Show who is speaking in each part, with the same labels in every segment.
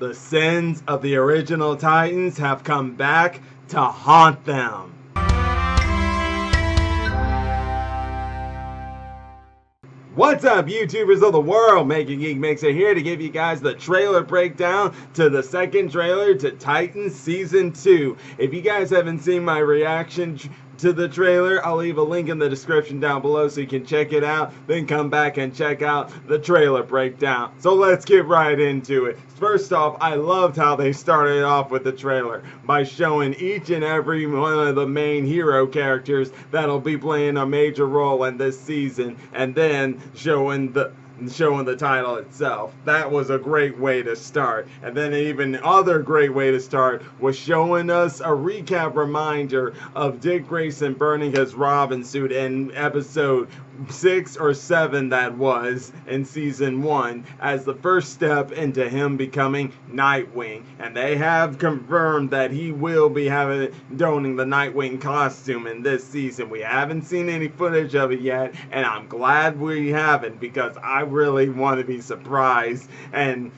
Speaker 1: The sins of the original Titans have come back to haunt them. What's up, YouTubers of the world? MegaGeekMixer here to give you guys the trailer breakdown to the second trailer to Titans Season 2. If you guys haven't seen my reaction to the trailer, I'll leave a link in the description down below so you can check it out, then come back and check out the trailer breakdown. So let's get right into it. First off, I loved how they started off with the trailer by showing each and every one of the main hero characters that'll be playing a major role in this season, and then showing the title itself. That was a great way to start. And then even other great way to start was showing us a recap reminder of Dick Grayson burning his Robin suit in episode 6 or 7 that was in season 1 as the first step into him becoming Nightwing. And they have confirmed that he will be donning the Nightwing costume in this season. We haven't seen any footage of it yet, and I'm glad we haven't, because I really want to be surprised and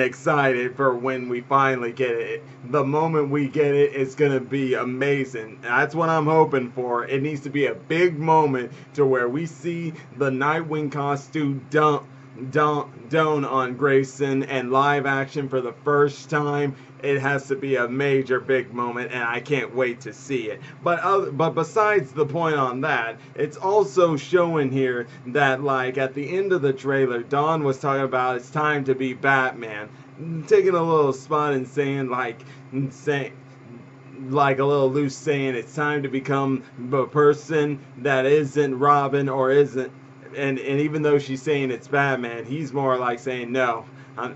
Speaker 1: excited for when we finally get it. The moment we get it, it's gonna be amazing. That's what I'm hoping for. It needs to be a big moment to where we see the Nightwing costume done on Grayson and live action for the first time. It has to be a major big moment, and I can't wait to see it. But besides the point on that, it's also showing here that, like, at the end of the trailer, Dawn was talking about it's time to be Batman, taking a little spot and saying like a little loose, saying it's time to become a person that isn't Robin or isn't. And even though she's saying it's Batman, he's more like saying, no,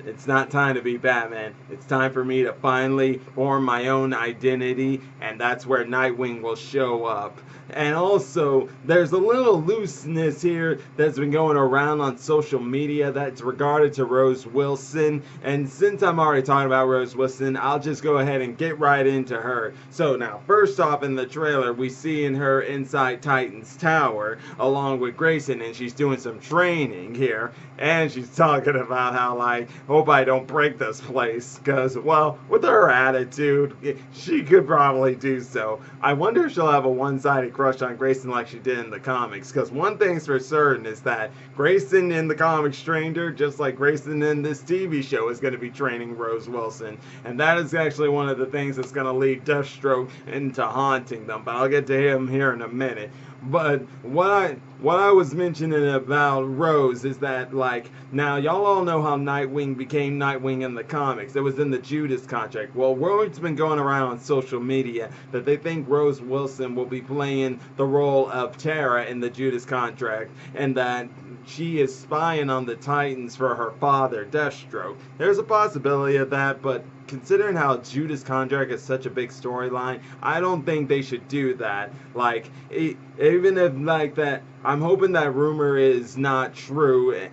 Speaker 1: it's not time to be Batman. It's time for me to finally form my own identity, and that's where Nightwing will show up. And also, there's a little looseness here that's been going around on social media that's regarded to Rose Wilson. And since I'm already talking about Rose Wilson, I'll just go ahead and get right into her. So now, first off, in the trailer, we see her inside Titan's Tower along with Grayson, and she's doing some training here. And she's talking about how, like, hope I don't break this place, because, well, with her attitude, she could probably do so. I wonder if she'll have a one-sided crush on Grayson like she did in the comics, because one thing's for certain is that Grayson in the comics trained her, just like Grayson in this TV show is going to be training Rose Wilson. And that is actually one of the things that's going to lead Deathstroke into haunting them, but I'll get to him here in a minute. But what I was mentioning about Rose is that, like, now y'all all know how Nightwing became Nightwing in the comics. It was in the Judas Contract. Well, word's been going around on social media that they think Rose Wilson will be playing the role of Tara in the Judas Contract, and that she is spying on the Titans for her father, Deathstroke. There's a possibility of that, but considering how Judas Contract is such a big storyline, I don't think they should do that. Like, even if like that, I'm hoping that rumor is not true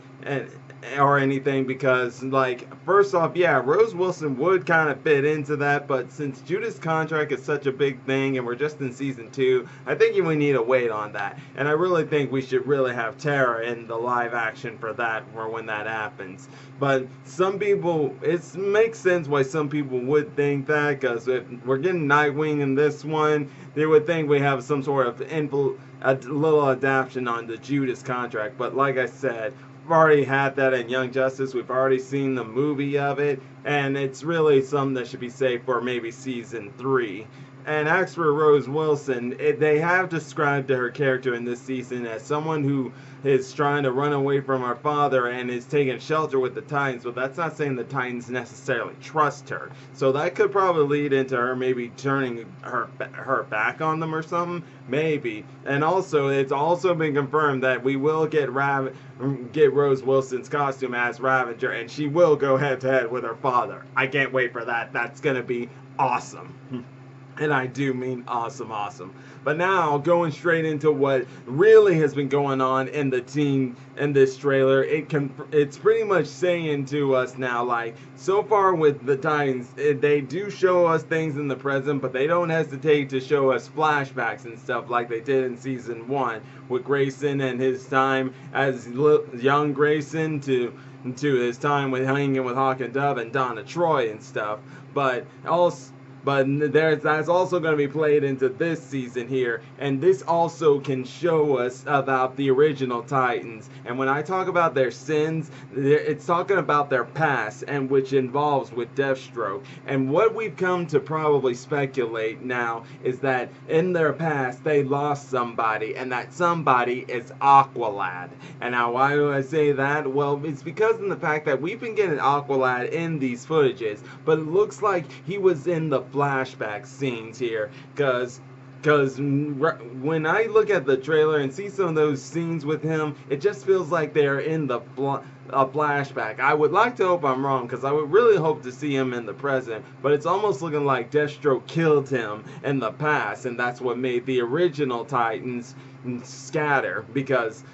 Speaker 1: or anything, because, like, first off, yeah, Rose Wilson would kind of fit into that, but since Judas Contract is such a big thing and we're just in season 2, I think we need to wait on that. And I really think we should really have Tara in the live action for that, for when that happens. But some people, it makes sense why some people would think that, because if we're getting Nightwing in this one, they would think we have some sort of a little adaptation on the Judas Contract. But like I said, we've already had that in Young Justice. We've already seen the movie of it, and it's really something that should be saved for maybe season 3. And as for Rose Wilson, they have described her character in this season as someone who is trying to run away from her father and is taking shelter with the Titans, but that's not saying the Titans necessarily trust her. So that could probably lead into her maybe turning her back on them or something, maybe. And also, it's also been confirmed that we will get Rose Wilson's costume as Ravager, and she will go head-to-head with her father. I can't wait for that. That's gonna be awesome. And I do mean awesome, awesome. But now, going straight into what really has been going on in this trailer, it's pretty much saying to us now, like, so far with the Titans, they do show us things in the present, but they don't hesitate to show us flashbacks and stuff like they did in season 1 with Grayson and his time as young Grayson to to his time with hanging with Hawk and Dove and Donna Troy and stuff. But also, that's also going to be played into this season here, and this also can show us about the original Titans. And when I talk about their sins, it's talking about their past, and which involves with Deathstroke. And what we've come to probably speculate now is that in their past they lost somebody, and that somebody is Aqualad. And now why do I say that? Well, it's because of the fact that we've been getting Aqualad in these footages, but it looks like he was in the flashback scenes here, because when I look at the trailer and see some of those scenes with him, it just feels like they're in the a flashback. I would like to hope I'm wrong, because I would really hope to see him in the present, but it's almost looking like Deathstroke killed him in the past, and that's what made the original Titans scatter, because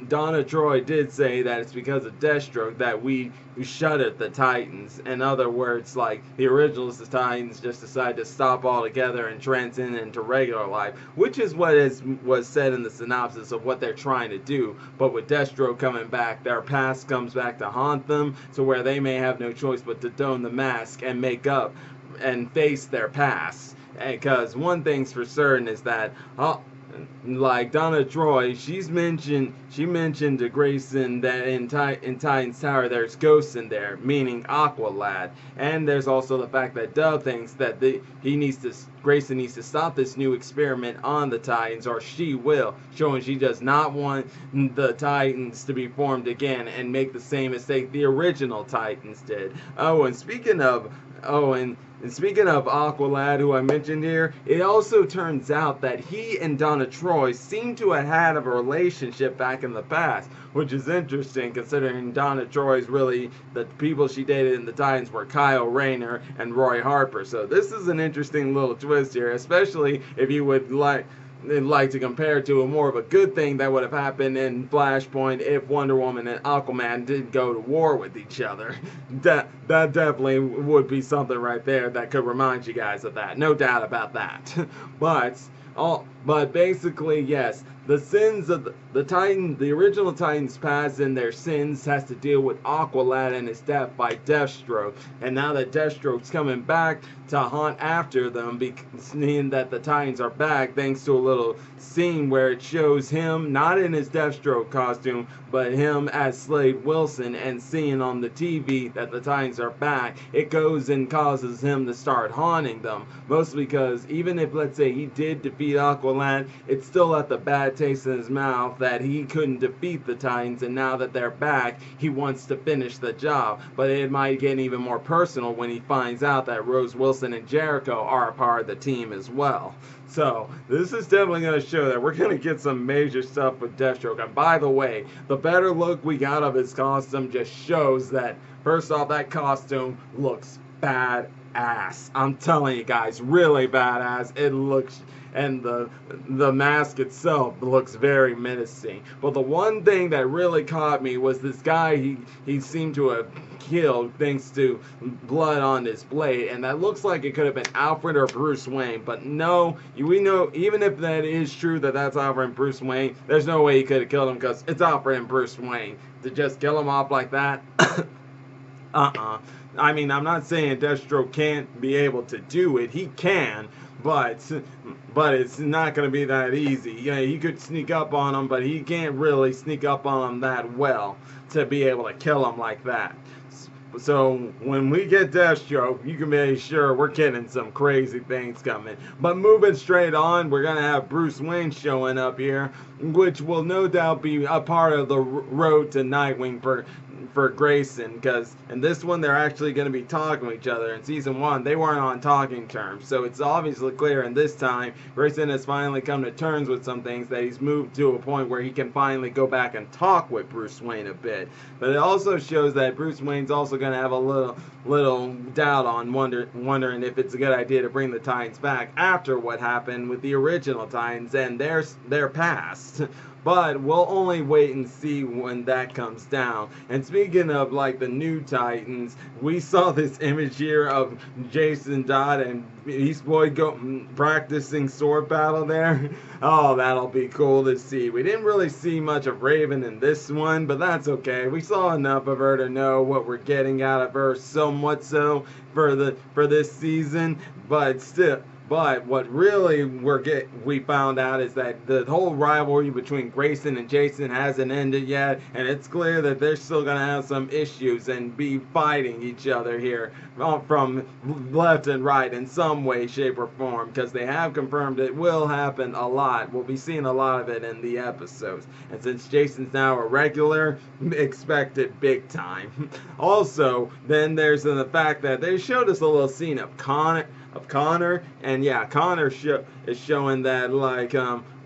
Speaker 1: Donna Troy did say that it's because of Deathstroke that we shuttered the Titans. In other words, like, the original Titans just decided to stop altogether and transcend into regular life, which is what was said in the synopsis of what they're trying to do. But with Deathstroke coming back, their past comes back to haunt them, to where they may have no choice but to don the mask and make up and face their past. Because one thing's for certain is that like Donna Troy, she mentioned to Grayson that in Titan's Tower there's ghosts in there, meaning Aqualad. And there's also the fact that Dove thinks that Grayson needs to stop this new experiment on the Titans, or she will, showing she does not want the Titans to be formed again and make the same mistake the original Titans did. And speaking of Aqualad, who I mentioned here, it also turns out that he and Donna Troy seem to have had a relationship back in the past, which is interesting considering Donna Troy's really, the people she dated in the Titans were Kyle Rayner and Roy Harper. So this is an interesting little twist here, especially if you would like to compare to a more of a good thing that would have happened in Flashpoint if Wonder Woman and Aquaman did go to war with each other. That definitely would be something right there that could remind you guys of that. No doubt about that. But basically, yes, the sins of the original Titans past and their sins has to deal with Aqualad and his death by Deathstroke. And now that Deathstroke's coming back to haunt after them, seeing that the Titans are back, thanks to a little scene where it shows him not in his Deathstroke costume, but him as Slade Wilson, and seeing on the TV that the Titans are back, it goes and causes him to start haunting them. Mostly because even if, let's say, he did defeat Aqualad, it's still left a bad taste in his mouth that he couldn't defeat the Titans, and now that they're back, he wants to finish the job. But it might get even more personal when he finds out that Rose Wilson and Jericho are a part of the team as well. So, this is definitely going to show that we're going to get some major stuff with Deathstroke. And by the way, the better look we got of his costume just shows that, first off, that costume looks badass. I'm telling you guys, really badass. It looks, and the mask itself looks very menacing. But the one thing that really caught me was this guy he seemed to have killed thanks to blood on his blade, and that looks like it could have been Alfred or Bruce Wayne. But no, we know, even if that is true that that's Alfred and Bruce Wayne, there's no way he could have killed him, because it's Alfred and Bruce Wayne. To just kill him off like that, I mean, I'm not saying Deathstroke can't be able to do it. He can, but it's not going to be that easy. Yeah, he could sneak up on him, but he can't really sneak up on him that well to be able to kill him like that. So when we get Deathstroke, you can be sure we're getting some crazy things coming. But moving straight on, we're going to have Bruce Wayne showing up here, which will no doubt be a part of the road to Nightwing for Grayson, because in this one they're actually going to be talking to each other. In season 1 they weren't on talking terms, so it's obviously clear in this time Grayson has finally come to terms with some things, that he's moved to a point where he can finally go back and talk with Bruce Wayne a bit. But it also shows that Bruce Wayne's also going to have a little doubt on wondering if it's a good idea to bring the Titans back after what happened with the original Titans and their past. but we'll only wait and see when that comes down. And speaking of like the new Titans, we saw this image here of Jason Todd and Beast Boy practicing sword battle there. Oh, that'll be cool to see. We didn't really see much of Raven in this one, but that's okay. We saw enough of her to know what we're getting out of her, somewhat so for this season, but still. But what really we found out is that the whole rivalry between Grayson and Jason hasn't ended yet, and it's clear that they're still going to have some issues and be fighting each other here from left and right in some way, shape, or form, because they have confirmed it will happen a lot. We'll be seeing a lot of it in the episodes. And since Jason's now a regular, expect it big time. Also, then there's the fact that they showed us a little scene of Connor, and yeah, Connor is showing that like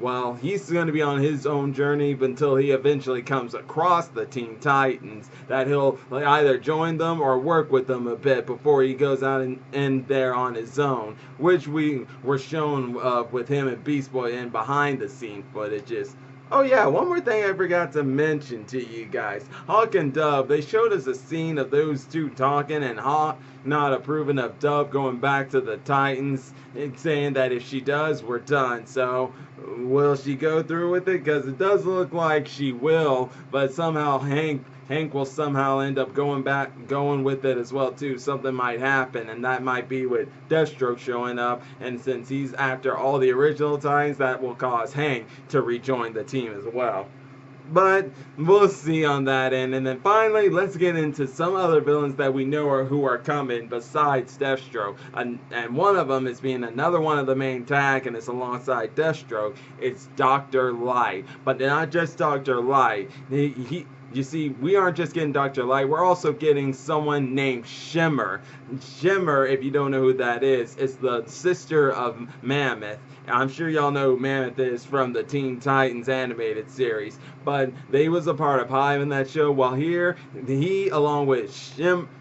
Speaker 1: well, he's going to be on his own journey until he eventually comes across the Teen Titans, that he'll like, either join them or work with them a bit before he goes out and there on his own, which we were shown with him and Beast Boy in behind the scene footages. Oh yeah, one more thing I forgot to mention to you guys. Hawk and Dove, they showed us a scene of those two talking, and Hawk not approving of Dove going back to the Titans and saying that if she does, we're done. So will she go through with it? Because it does look like she will, but somehow Hank will somehow end up going with it as well too. Something might happen, and that might be with Deathstroke showing up, and since he's after all the original Titans, that will cause Hank to rejoin the team as well. But we'll see on that end. And then finally, let's get into some other villains that we know who are coming besides Deathstroke. And one of them is being another one of the main tag, and it's alongside Deathstroke. It's Dr.Light. But not just Dr.Light. You see, we aren't just getting Dr. Light, we're also getting someone named Shimmer. Shimmer, if you don't know who that is the sister of Mammoth. I'm sure y'all know who Mammoth is from the Teen Titans animated series. But they was a part of Hive in that show, while here, he, along with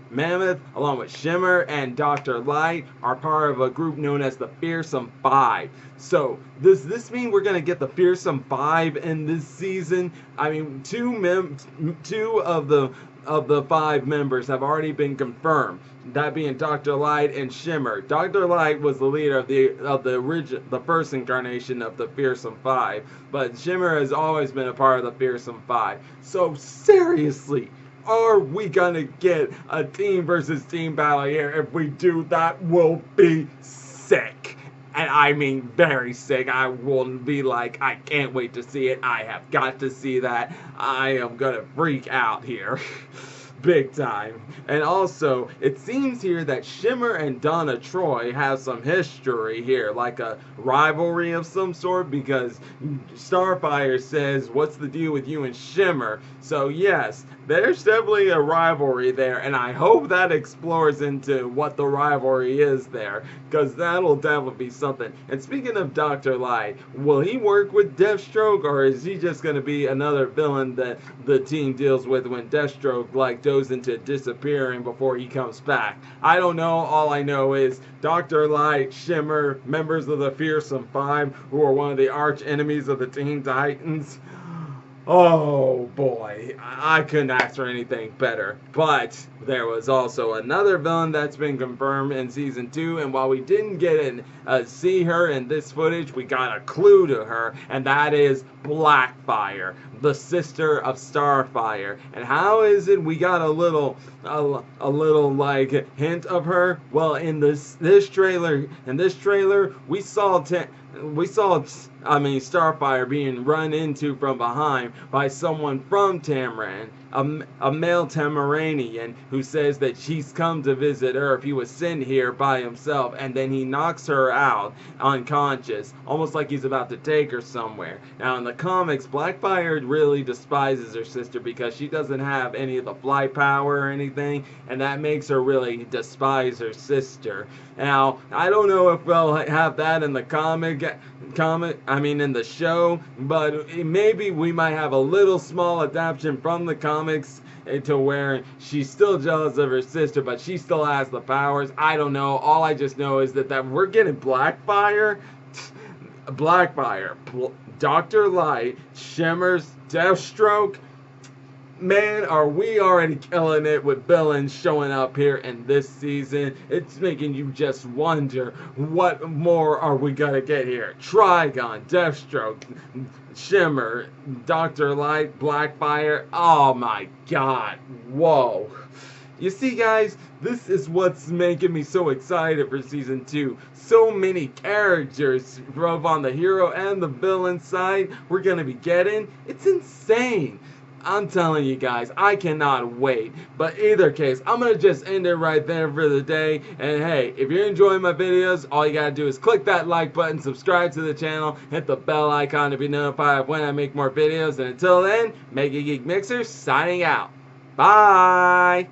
Speaker 1: Mammoth, along with Shimmer and Dr. Light, are part of a group known as the Fearsome Five. So, does this mean we're going to get the Fearsome Five in this season? I mean, two of the five members have already been confirmed. That being Dr. Light and Shimmer. Dr. Light was the leader of the first incarnation of the Fearsome Five, but Shimmer has always been a part of the Fearsome Five. So seriously, are we gonna get a team versus team battle here? If we do, that will be sick. And I mean very sick. I will be like, I can't wait to see it. I have got to see that. I am gonna freak out here. Big time. And also, it seems here that Shimmer and Donna Troy have some history here, like a rivalry of some sort, because Starfire says, what's the deal with you and Shimmer? So yes, there's definitely a rivalry there, and I hope that explores into what the rivalry is there, because that'll definitely be something. And speaking of Dr. Light, will he work with Deathstroke, or is he just going to be another villain that the team deals with when Deathstroke goes into disappearing before he comes back? I don't know. All I know is Dr. Light, Shimmer, members of the Fearsome Five, who are one of the arch enemies of the Teen Titans. Oh boy, I couldn't ask for anything better. But there was also another villain that's been confirmed in season 2, and while we didn't get see her in this footage, we got a clue to her, and that is Blackfire, the sister of Starfire. And how is it we got a little like hint of her? Well, in this trailer, we saw Starfire being run into from behind by someone from Tamaran, a male Tamaranian, who says that she's come to visit Earth. He was sent here by himself, and then he knocks her out unconscious, almost like he's about to take her somewhere. Now in the comics, Blackfire really despises her sister because she doesn't have any of the fly power or anything, and that makes her really despise her sister. Now, I don't know if we'll have that in the in the show, but maybe we might have a little small adaptation from the comics to where she's still jealous of her sister, but she still has the powers. I don't know. All I just know is that we're getting Blackfire. Dr. Light, Shimmer's Deathstroke. Man, are we already killing it with villains showing up here in this season. It's making you just wonder, what more are we gonna get here? Trigon, Deathstroke, Shimmer, Dr. Light, Blackfire. Oh my god. Whoa. You see, guys, this is what's making me so excited for Season 2. So many characters, both on the hero and the villain side, we're going to be getting. It's insane. I'm telling you guys, I cannot wait. But either case, I'm going to just end it right there for the day. And hey, if you're enjoying my videos, all you got to do is click that like button, subscribe to the channel, hit the bell icon to be notified of when I make more videos. And until then, MegaGeekMixer signing out. Bye!